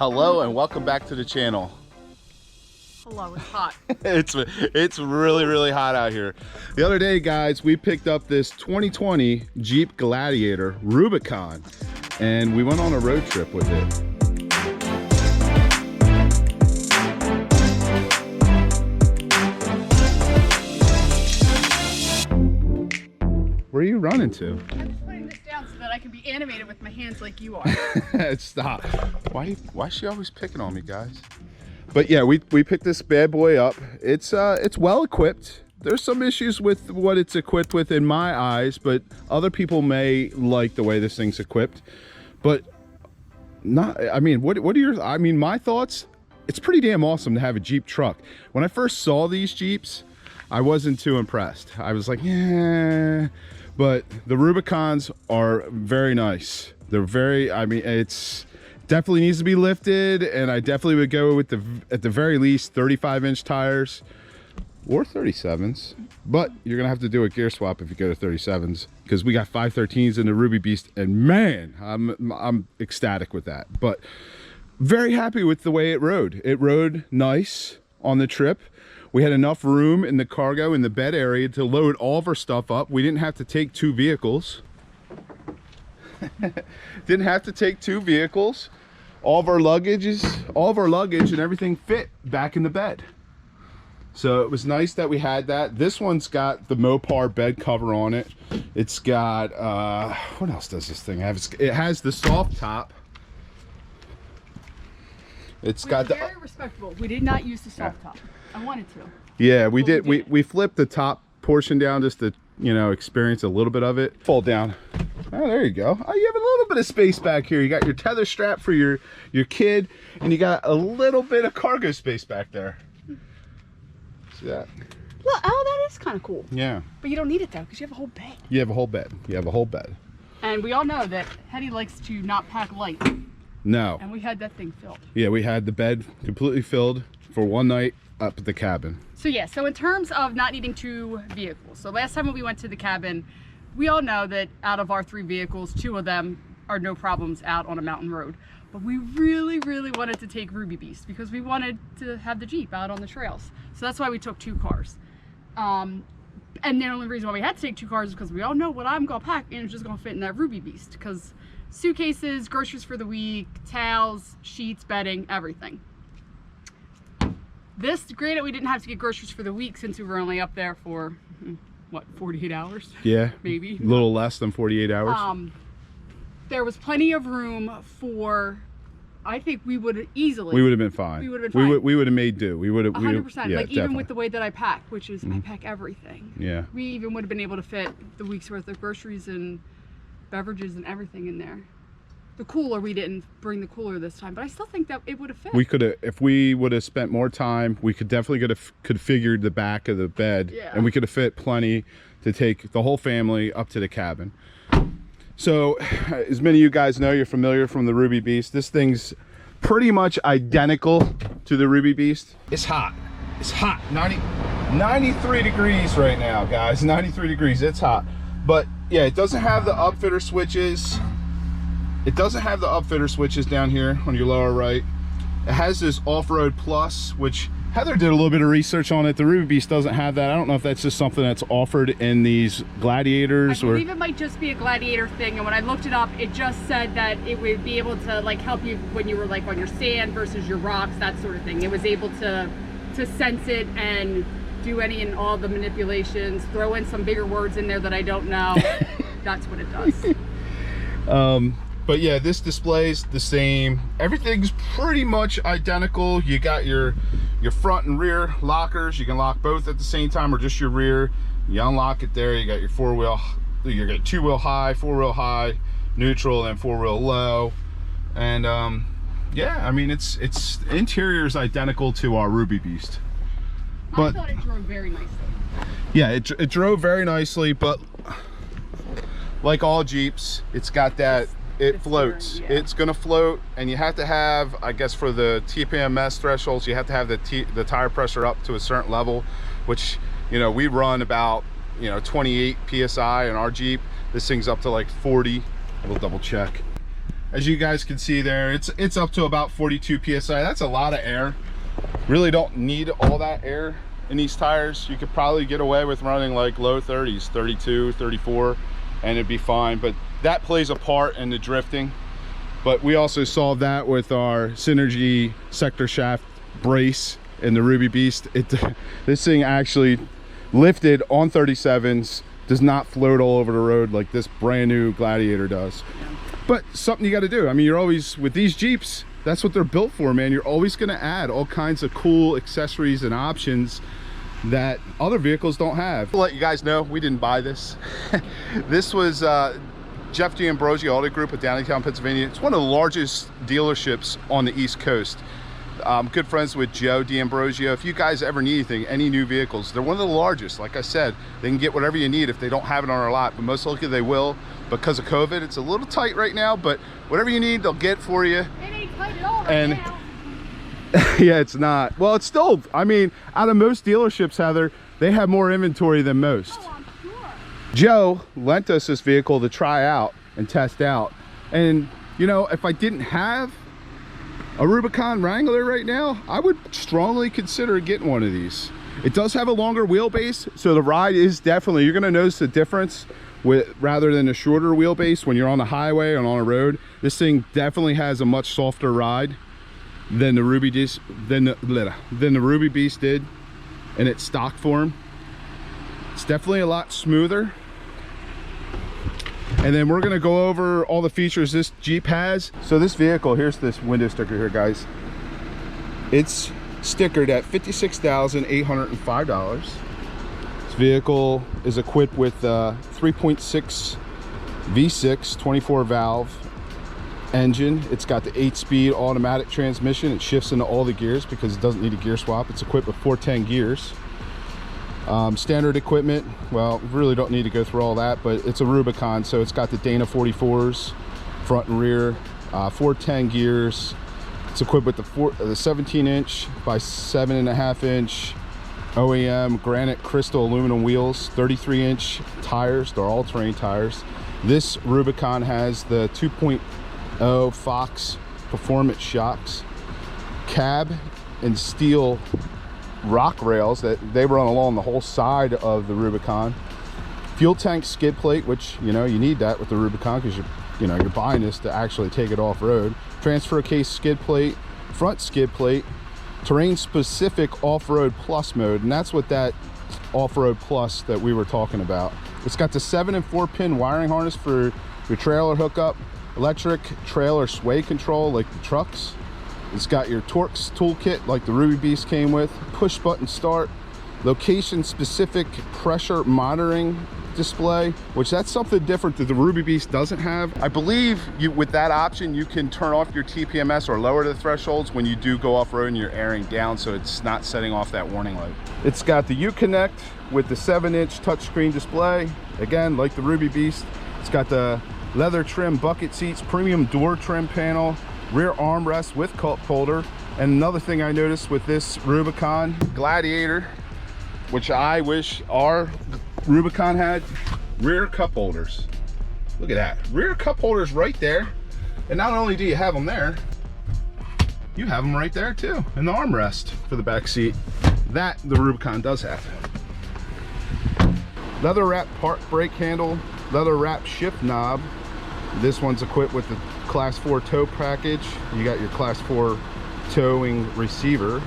Hello and welcome back to the channel. Hello, it's hot. it's really hot out here. The other day, guys, we picked up this 2020 Jeep Gladiator Rubicon and we went on a road trip with it. Where are you running to? I'm just putting this down so that I can be animated with my hands like you are. Stop. Why is she always picking on me, guys? But yeah, we picked this bad boy up. It's well equipped. There's some issues with what it's equipped with in my eyes, but other people may like the way this thing's equipped. But not, I mean, what are your, I mean, my thoughts? It's pretty damn awesome to have a Jeep truck. When I first saw these Jeeps, I wasn't too impressed. I was like, yeah. But the Rubicons are very nice. They're very, I mean, it's definitely needs to be lifted, and I definitely would go with at the very least 35-inch tires or 37s. But you're gonna have to do a gear swap if you go to 37s, because we got 513s in the Ruby Beast, and man, I'm ecstatic with that. But very happy with the way it rode. It rode nice on the trip. We had enough room in the cargo, in the bed area, to load all of our stuff up. We didn't have to take two vehicles. Didn't have to take two vehicles. All of our luggage and everything fit back in the bed. So it was nice that we had that. This one's got the Mopar bed cover on it. It's got, what else does this thing have? It has the soft top. It's got the... Very respectable. We did not use the soft top. I wanted to. Yeah, we did. We flipped the top portion down just to, you know, experience a little bit of it. Fold down. Oh, there you go. Oh, you have a little bit of space back here. You got your tether strap for your kid, and you got a little bit of cargo space back there. See that? Look, oh, that is kind of cool. Yeah. But you don't need it though, because you have a whole bed. You have a whole bed. You have a whole bed. And we all know that Heddy likes to not pack light. No. And we had that thing filled. Yeah, we had the bed completely filled for one night up at the cabin. So yeah, so in terms of not needing two vehicles, so last time when we went to the cabin, we all know that out of our three vehicles, two of them are no problems out on a mountain road. But we really wanted to take Ruby Beast because we wanted to have the Jeep out on the trails. So that's why we took two cars. And the only reason why we had to take two cars is because we all know what I'm gonna pack and it's just gonna fit in that Ruby Beast. Because suitcases, groceries for the week, towels, sheets, bedding, everything. This, granted, we didn't have to get groceries for the week since we were only up there for, what, 48 hours? Yeah. Maybe. A little less than 48 hours. There was plenty of room for, I think we would easily. We would have been fine. We would have been fine. We would have made do. We would have. 100%. Yeah, like definitely. even with the way that I pack, which is I pack everything. Yeah. We even would have been able to fit the week's worth of groceries and beverages and everything in there. The cooler, we didn't bring the cooler this time, but I still think that it would have fit. We could have, if we would have spent more time, we could definitely could have configured the back of the bed, yeah. And we could have fit plenty to take the whole family up to the cabin. So, as many of you guys know, you're familiar from the Ruby Beast. This thing's pretty much identical to the Ruby Beast. It's hot. It's hot. 93 degrees right now, guys. 93 degrees. It's hot. But yeah, it doesn't have the upfitter switches. It doesn't have the upfitter switches down here on your lower right. It has this off-road plus, which Heather did a little bit of research on it. The Ruby Beast doesn't have that. I don't know if that's just something that's offered in these Gladiators. I believe it might just be a Gladiator thing, and when I looked it up, it just said that it would be able to like help you when you were like on your sand versus your rocks, that sort of thing. It was able to sense it and do any and all the manipulations, throw in some bigger words in there that I don't know. That's what it does. But yeah, this display's the same. Everything's pretty much identical. You got your front and rear lockers. You can lock both at the same time or just your rear. You unlock it there. You got your four-wheel, you got two-wheel high, four-wheel high, neutral, and four-wheel low. And yeah, I mean, its interior is identical to our Ruby Beast. But I thought it drove very nicely. Yeah, it drove very nicely, but like all Jeeps, it's got that. It floats. Yeah. It's gonna float, and you have to have, I guess, for the TPMS thresholds, you have to have the tire pressure up to a certain level, which, you know, we run about, you know, 28 psi in our Jeep. This thing's up to like 40. We'll double check. As you guys can see there, it's up to about 42 psi. That's a lot of air. Really don't need all that air in these tires. You could probably get away with running like low 30s, 32, 34, and it'd be fine. But that plays a part in the drifting. But we also solved that with our Synergy sector shaft brace in the Ruby Beast. This thing actually lifted on 37s, does not float all over the road like this brand new Gladiator does. But something you got to do. I mean, you're always, with these Jeeps, that's what they're built for, man. You're always going to add all kinds of cool accessories and options that other vehicles don't have. I'll let you guys know, we didn't buy this. This was Jeff D'Ambrosio Auto Group of Downingtown, Pennsylvania. It's one of the largest dealerships on the East Coast. I'm good friends with Joe D'Ambrosio. If you guys ever need anything, any new vehicles, they're one of the largest. Like I said, they can get whatever you need if they don't have it on our lot, but most likely they will. Because of COVID, it's a little tight right now, but whatever you need, they'll get for you. It ain't tight at all right now. Yeah, it's not. Well, it's still, I mean, out of most dealerships, Heather, they have more inventory than most. Oh, I'm sure. Joe lent us this vehicle to try out and test out. And, you know, if I didn't have a Rubicon Wrangler right now, I would strongly consider getting one of these. It does have a longer wheelbase, so the ride is definitely, you're gonna notice the difference with rather than a shorter wheelbase when you're on the highway and on a road. This thing definitely has a much softer ride than the Ruby Beast did in its stock form. It's definitely a lot smoother. And then we're gonna go over all the features this Jeep has. So this vehicle, here's this window sticker here, guys. It's stickered at $56,805. This vehicle is equipped with 3.6 V6 24 valve engine. It's got the 8-speed automatic transmission. It shifts into all the gears because it doesn't need a gear swap. It's equipped with 410 gears. Standard equipment, well, really don't need to go through all that, but it's a Rubicon, so it's got the Dana 44s front and rear, 410 gears. It's equipped with the 17-inch by 7.5-inch OEM granite crystal aluminum wheels, 33-inch tires. They're all-terrain tires. This Rubicon has the 2.0 Fox performance shocks, cab and steel rock rails that they run along the whole side of the Rubicon. Fuel tank skid plate, which, you know, you need that with the Rubicon because you're buying this to actually take it off-road. Transfer case skid plate, front skid plate, terrain specific off-road plus mode, and that's what that off-road plus that we were talking about. It's got the 7 and 4 pin wiring harness for your trailer hookup, electric trailer sway control like the trucks. It's got your Torx toolkit like the Ruby Beast came with, push button start, location specific pressure monitoring display, which that's something different that the Ruby Beast doesn't have. I believe with that option you can turn off your TPMS or lower the thresholds when you do go off-road and you're airing down, so it's not setting off that warning light. It's got the Uconnect with the 7-inch touchscreen display, again like the Ruby Beast. It's got the leather trim bucket seats, premium door trim panel, rear armrest with cup holder. And another thing I noticed with this Rubicon Gladiator, which I wish our Rubicon had, rear cup holders. Look at that, rear cup holders right there. And not only do you have them there, you have them right there too, in the armrest for the back seat. That the Rubicon does have. Leather wrap park brake handle, leather wrap shift knob. This one's equipped with the Class 4 tow package. You got your Class 4 towing receiver.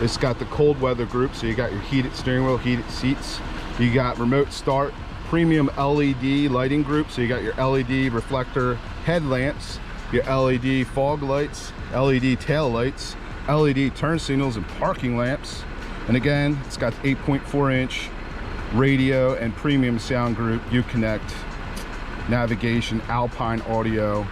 It's got the cold weather group, so you got your heated steering wheel, heated seats. You got remote start, premium LED lighting group, so you got your LED reflector headlamps, your LED fog lights, LED tail lights, LED turn signals and parking lamps. And again, it's got 8.4-inch radio and premium sound group, Uconnect, navigation, Alpine audio.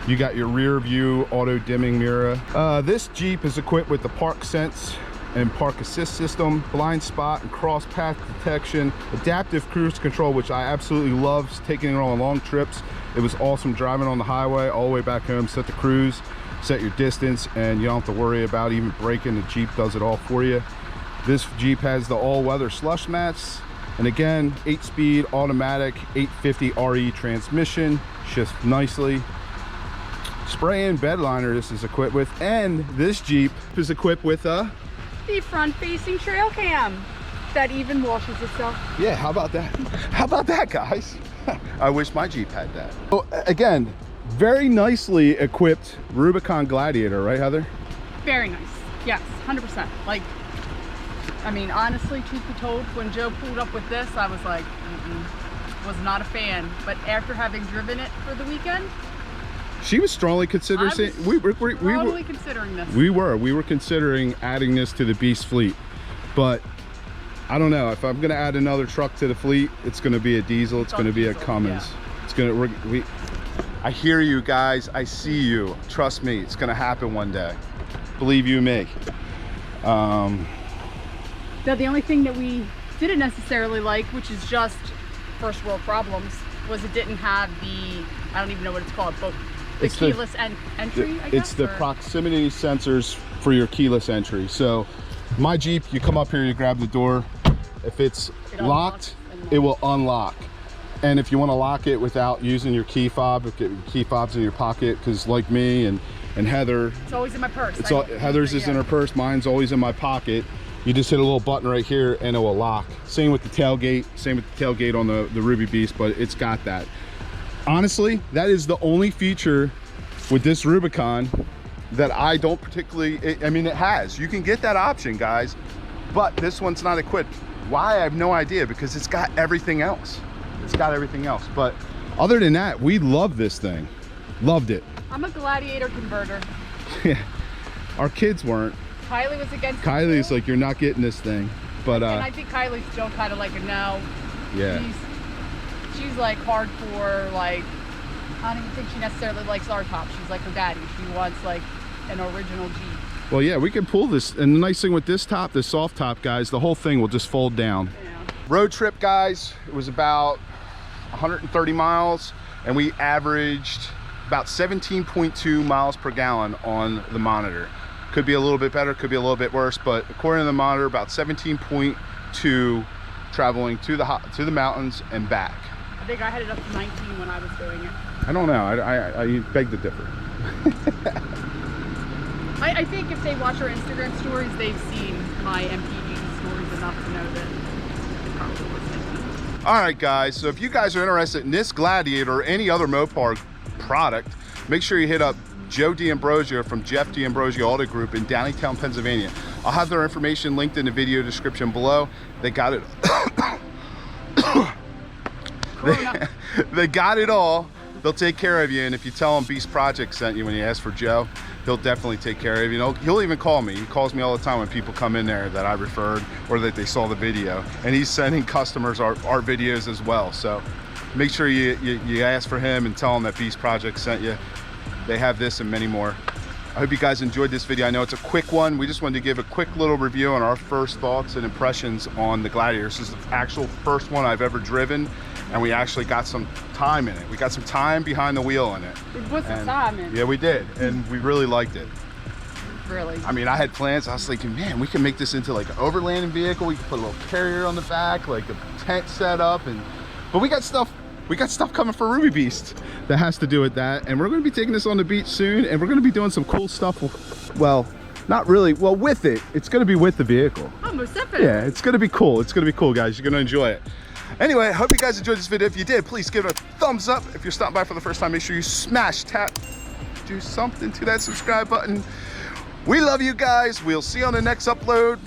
You got your rear view auto dimming mirror. This Jeep is equipped with the Park Sense and Park Assist system, blind spot and cross path detection, adaptive cruise control, which I absolutely love taking it on long trips. It was awesome driving on the highway all the way back home. Set the cruise, set your distance, and you don't have to worry about even braking. The Jeep does it all for you. This Jeep has the all-weather slush mats, and again, 8-speed automatic 850 RE transmission, shifts nicely. spray-in bed liner this is equipped with, and this Jeep is equipped with a... The front-facing trail cam that even washes itself. Yeah, how about that? How about that, guys? I wish my Jeep had that. So, again, very nicely equipped Rubicon Gladiator, right, Heather? Very nice. Yes, 100%. Like, I mean, honestly, truth be told, when Joe pulled up with this, I was like, was not a fan. But after having driven it for the weekend, she was strongly considering. We were considering this. We were considering adding this to the Beast fleet, but I don't know if I'm going to add another truck to the fleet. It's going to be a diesel. It's going to be a Cummins. Yeah. It's going to. I hear you guys. I see you. Trust me. It's going to happen one day. Believe you me. Now, the only thing that we didn't necessarily like, which is just first world problems, was it didn't have the, I don't even know what it's called, but the keyless entry, I guess? It's the proximity sensors for your keyless entry. So my Jeep, you come up here, you grab the door. If it's locked, it will unlock. And if you want to lock it without using your key fob, get your key fobs in your pocket, because like me and Heather, it's always in my purse. Heather's is in her purse, mine's always in my pocket. You just hit a little button right here and it will lock. Same with the tailgate, on the Ruby Beast, but it's got that. Honestly, that is the only feature with this Rubicon that I don't particularly, I mean, it has. You can get that option, guys, but this one's not equipped. Why? I have no idea, because it's got everything else. It's got everything else. But other than that, we love this thing. Loved it. I'm a Gladiator converter. Yeah. Our kids weren't. Kylie was against it. Kylie's like, you're not getting this thing. But and I think Kylie's still kind of like a no. Yeah. She's like hardcore, like, I don't even think she necessarily likes our top. She's like her daddy. She wants like an original Jeep. Well, yeah, we can pull this. And the nice thing with this top, this soft top, guys, the whole thing will just fold down. Yeah. Road trip, guys, it was about 130 miles, and we averaged about 17.2 miles per gallon on the monitor. Could be a little bit better, could be a little bit worse, but according to the monitor, about 17.2 traveling to the mountains and back. I think I had it up to 19 when I was doing it. I don't know. I beg to differ. I think if they watch our Instagram stories, they've seen my MPG stories enough to know that it probably was like that. All right, guys. So if you guys are interested in this Gladiator or any other Mopar product, make sure you hit up Joe D'Ambrosio from Jeff D'Ambrosio Auto Group in Downingtown, Pennsylvania. I'll have their information linked in the video description below. They got it. They got it all. They'll take care of you, and if you tell them Beast Project sent you when you ask for Joe, he'll definitely take care of you. He'll even call me. He calls me all the time when people come in there that I referred or that they saw the video, and he's sending customers our videos as well. So make sure you ask for him and tell him that Beast Project sent you. They have this and many more. I hope you guys enjoyed this video. I know it's a quick one. We just wanted to give a quick little review on our first thoughts and impressions on the Gladiator. This is the actual first one I've ever driven, and we actually got some time in it. We got some time behind the wheel in it. We put some time in it. Yeah, we did, and we really liked it. Really? I mean, I had plans. I was thinking, man, we can make this into like an overlanding vehicle. We can put a little carrier on the back, like a tent set up, but we got stuff coming for Ruby Beast that has to do with that, and we're going to be taking this on the beach soon, and we're going to be doing some cool stuff. Well, not really. Well, with it, it's going to be with the vehicle. Oh, most definitely. Yeah, it's going to be cool. It's going to be cool, guys. You're going to enjoy it. Anyway, I hope you guys enjoyed this video. If you did, please give it a thumbs up. If you're stopping by for the first time, make sure you smash, tap, do something to that subscribe button. We love you guys. We'll see you on the next upload.